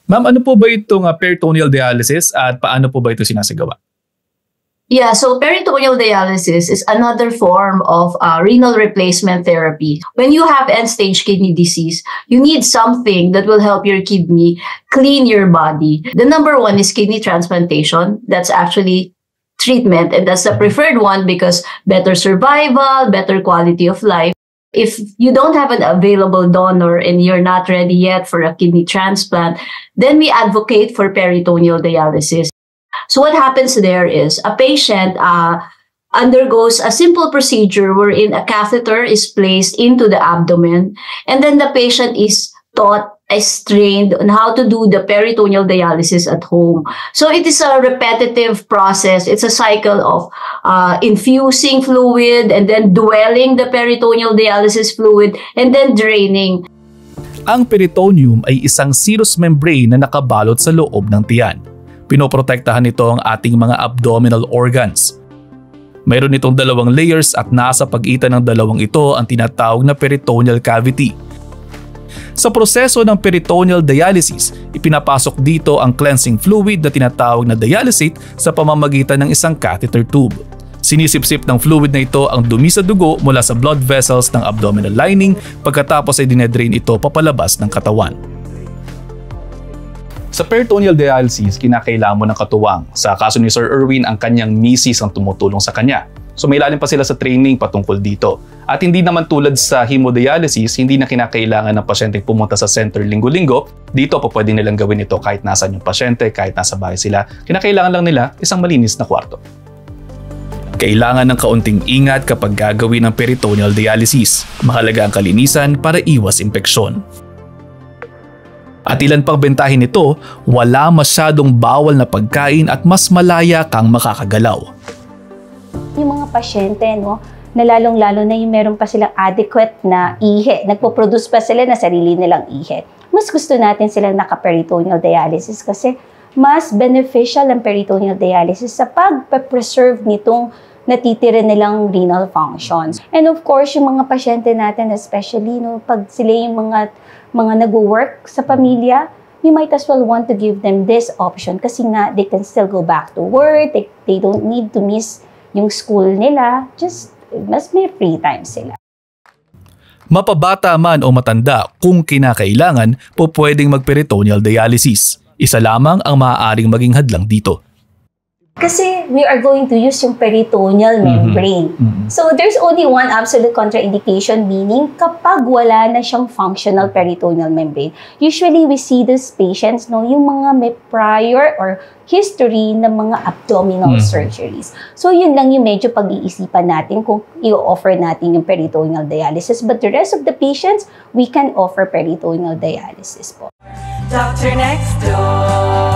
Ma'am, ano po ba itong peritoneal dialysis at paano po ba ito sinasagawa? Yeah, so peritoneal dialysis is another form of renal replacement therapy. When you have end-stage kidney disease, you need something that will help your kidney clean your body. The number one is kidney transplantation. That's actually treatment, and that's the preferred one because better survival, better quality of life. If you don't have an available donor and you're not ready yet for a kidney transplant, then we advocate for peritoneal dialysis. So what happens there is a patient undergoes a simple procedure wherein a catheter is placed into the abdomen, and then the patient is trained on how to do the peritoneal dialysis at home. So it is a repetitive process. It's a cycle of infusing fluid and then dwelling the peritoneal dialysis fluid and then draining. Ang peritoneum ay isang serous membrane na nakabalot sa loob ng tiyan. Pinoprotektahan nito ang ating mga abdominal organs. Mayroon itong dalawang layers at nasa pagitan ng dalawang ito ang tinatawag na peritoneal cavity. Sa proseso ng peritoneal dialysis, ipinapasok dito ang cleansing fluid na tinatawag na dialysate sa pamamagitan ng isang catheter tube. Sinisipsip ng fluid na ito ang dumi sa dugo mula sa blood vessels ng abdominal lining pagkatapos ay dinedrain ito papalabas ng katawan. Sa peritoneal dialysis, kinakailangan mo ng katuwang. Sa kaso ni Sir Erwin, ang kanyang misis ang tumutulong sa kanya. So may ilalim pa sila sa training patungkol dito. At hindi naman tulad sa hemodialysis, hindi na kinakailangan ng pasyente pumunta sa center linggo-linggo. Dito po pwede nilang gawin ito kahit nasan yung pasyente, kahit nasa bahay sila. Kinakailangan lang nila isang malinis na kwarto. Kailangan ng kaunting ingat kapag gagawin ang peritoneal dialysis. Mahalaga ang kalinisan para iwas impeksyon. At ilan pang bentahin nito, wala masyadong bawal na pagkain at mas malaya kang makakagalaw. Yung mga pasyente, no, na lalong-lalo na yung meron pa silang adequate na ihi, nagpo-produce pa sila na sarili nilang ihi. Mas gusto natin silang naka-peritoneal dialysis kasi mas beneficial ang peritoneal dialysis sa pag-preserve nitong natitira nilang renal functions. And of course, yung mga pasyente natin, especially no, pag sila yung mga nag-work sa pamilya, you might as well want to give them this option kasi nga they can still go back to work, they don't need to miss yung school nila, just mas may free time sila. Mapabata man o matanda, kung kinakailangan, po pwedeng mag-peritoneal dialysis. Isa lamang ang maaaring maging hadlang dito. Kasi we are going to use yung peritoneal membrane. So there's only one absolute contraindication, meaning kapag wala na siyang functional peritoneal membrane. Usually we see these patients, no, yung mga may prior or history ng mga abdominal surgeries. So yun lang yung medyo pag-iisipan natin kung i-offer natin yung peritoneal dialysis. But the rest of the patients, we can offer peritoneal dialysis po. Doctor Next Door.